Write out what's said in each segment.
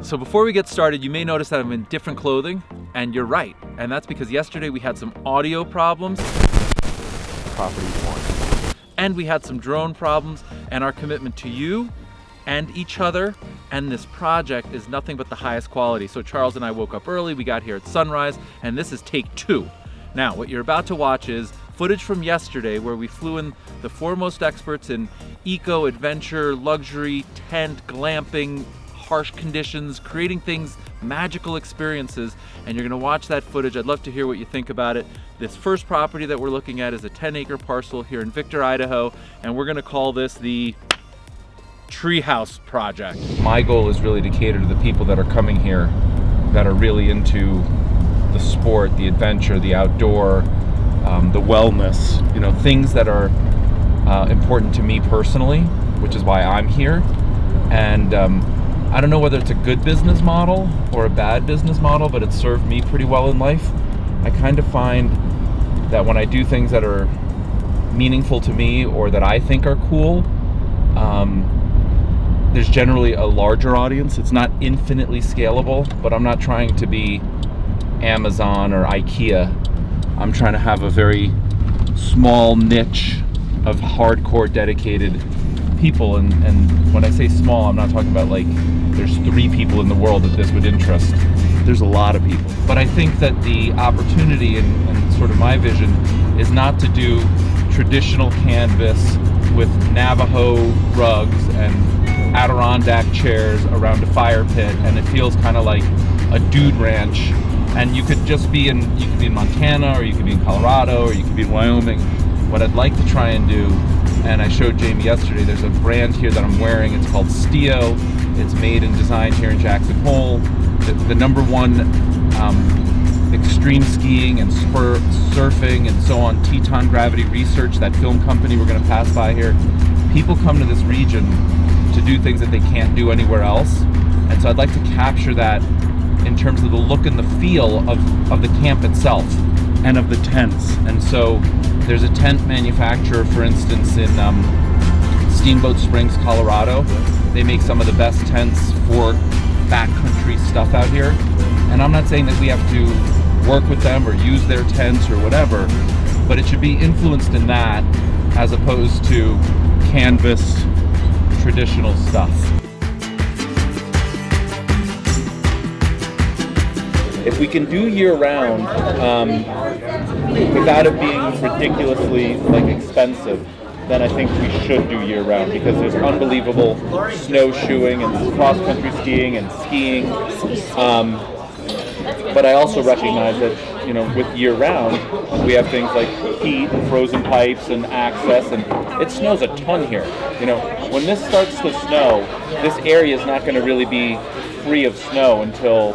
So before we get started, you may notice that I'm in different clothing, and you're right. And that's because yesterday we had some audio problems. Property 1. And we had some drone problems, and our commitment to you and each other and this project is nothing but the highest quality. So Charles and I woke up early, we got here at sunrise, and this is take 2. Now, what you're about to watch is footage from yesterday where we flew in the foremost experts in eco, adventure, luxury, tent, glamping, harsh conditions, creating things, magical experiences, and you're gonna watch that footage. I'd love to hear what you think about it. This first property that we're looking at is a 10-acre parcel here in Victor, Idaho, and we're gonna call this the Treehouse Project. My goal is really to cater to the people that are coming here that are really into the sport, the adventure, the outdoor, the wellness, you know, things that are important to me personally, which is why I'm here. And I don't know whether it's a good business model or a bad business model, but it's served me pretty well in life. I kind of find that when I do things that are meaningful to me or that I think are cool, there's generally a larger audience. It's not infinitely scalable, but I'm not trying to be Amazon or IKEA. I'm trying to have a very small niche of hardcore dedicated people, and when I say small, I'm not talking about like there's 3 people in the world that this would interest. There's a lot of people. But I think that the opportunity and sort of my vision is not to do traditional canvas with Navajo rugs and Adirondack chairs around a fire pit, and it feels kind of like a dude ranch. And you could just be you could be in Montana, or you could be in Colorado, or you could be in Wyoming. What I'd like to try and do, and I showed Jamie yesterday, there's a brand here that I'm wearing. It's called Stio. It's made and designed here in Jackson Hole. The #1 extreme skiing and surfing and so on, Teton Gravity Research, that film company we're going to pass by here. People come to this region to do things that they can't do anywhere else. And so I'd like to capture that in terms of the look and the feel of the camp itself and of the tents. And so there's a tent manufacturer, for instance, in Steamboat Springs, Colorado. They make some of the best tents for backcountry stuff out here. And I'm not saying that we have to work with them or use their tents or whatever, but it should be influenced in that as opposed to canvas traditional stuff. If we can do year-round without it being ridiculously expensive, then I think we should do year-round, because there's unbelievable snowshoeing and cross-country skiing and skiing. But I also recognize that, you know, with year-round, we have things like heat and frozen pipes and access, and it snows a ton here. You know, when this starts to snow, this area is not going to really be free of snow until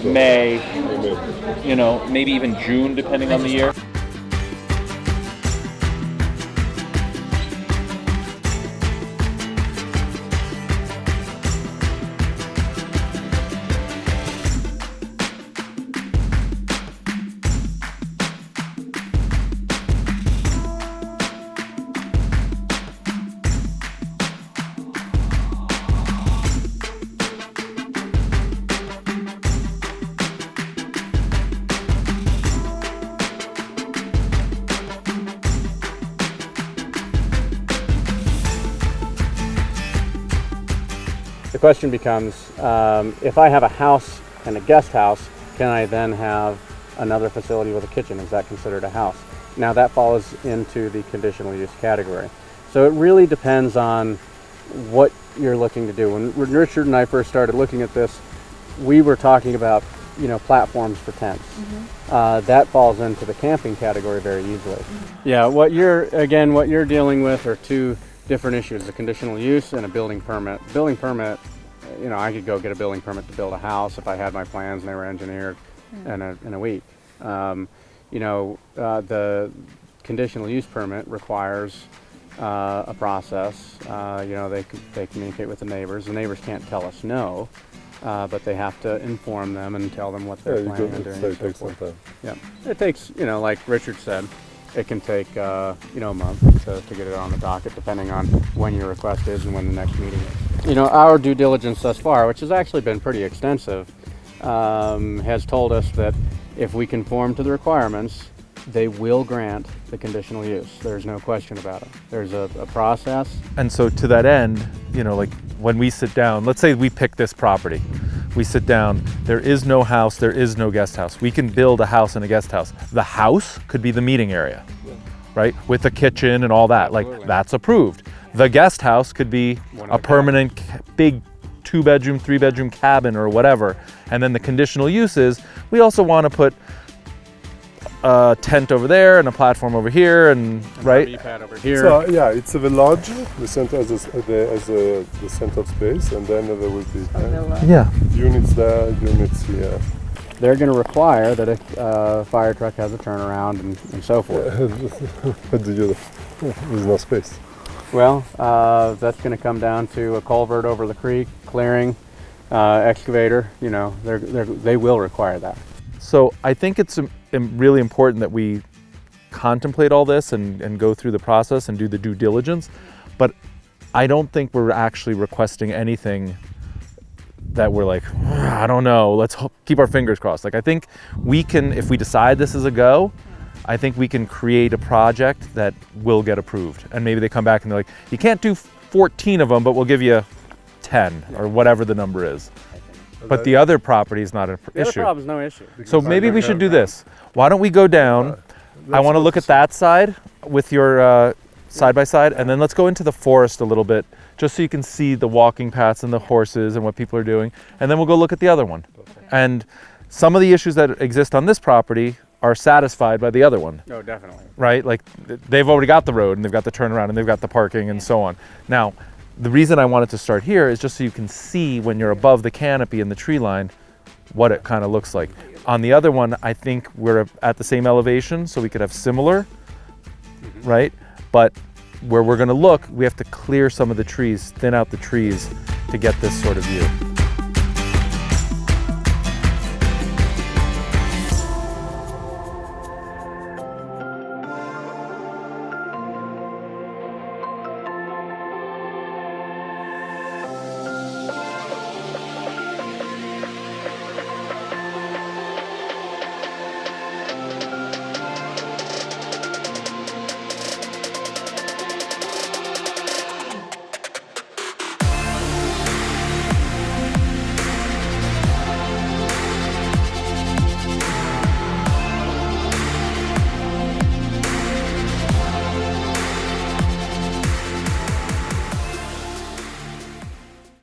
May, you know, maybe even June, depending on the year. The question becomes, if I have a house and a guest house, can I then have another facility with a kitchen? Is that considered a house? Now that falls into the conditional use category. So it really depends on what you're looking to do. When Richard and I first started looking at this, we were talking about, you know, platforms for tents. Mm-hmm. That falls into the camping category very easily. Mm-hmm. Yeah, what you're dealing with are 2 different issues: a conditional use and a building permit. Building permit, you know, I could go get a building permit to build a house if I had my plans and they were engineered in a week. You know, the conditional use permit requires a process. You know, they communicate with the neighbors. The neighbors can't tell us no, but they have to inform them and tell them what they're planning on doing. So it takes some time. Yeah, it takes, you know, like Richard said, it can take a month to get it on the docket, depending on when your request is and when the next meeting is. Our due diligence thus far, which has actually been pretty extensive, has told us that if we conform to the requirements, they will grant the conditional use. There's no question about it. There's a process. And so to that end, like when we sit down, let's say we pick this property, we sit down, there is no house, there is no guest house. We can build a house and a guest house. The house could be the meeting area, right? With a kitchen and all that, Absolutely. like that's approved. The guest house could be a permanent big 2-bedroom, 3-bedroom cabin or whatever. And then the conditional uses, we also want to put a tent over there and a platform over here, and right? Pad over here. So yeah, it's a lodge. The center as the center space, and then there will be Yeah. units there, units here. They're going to require that a fire truck has a turnaround and so forth. What do you do? There's no space. Well, that's going to come down to a culvert over the creek, clearing, excavator. They will require that. So I think it's really important that we contemplate all this and go through the process and do the due diligence, but I don't think we're actually requesting anything that we're like, I don't know, let's keep our fingers crossed. Like I think we can, if we decide this is a go, I think we can create a project that will get approved. And maybe they come back and they're like, you can't do 14 of them, but we'll give you 10 or whatever the number is. But the other property is not an issue. The other problem is no issue. So maybe we should do this. Why don't we go down? I want to look at that side with your side by side, and then let's go into the forest a little bit, just so you can see the walking paths and the horses and what people are doing. And then we'll go look at the other one. And some of the issues that exist on this property are satisfied by the other one. No, definitely. Right? Like they've already got the road and they've got the turnaround and they've got the parking and so on. Now, the reason I wanted to start here is just so you can see when you're above the canopy and the tree line, what it kind of looks like. On the other one, I think we're at the same elevation, so we could have similar, right? But where we're gonna look, we have to clear some of the trees, thin out the trees to get this sort of view.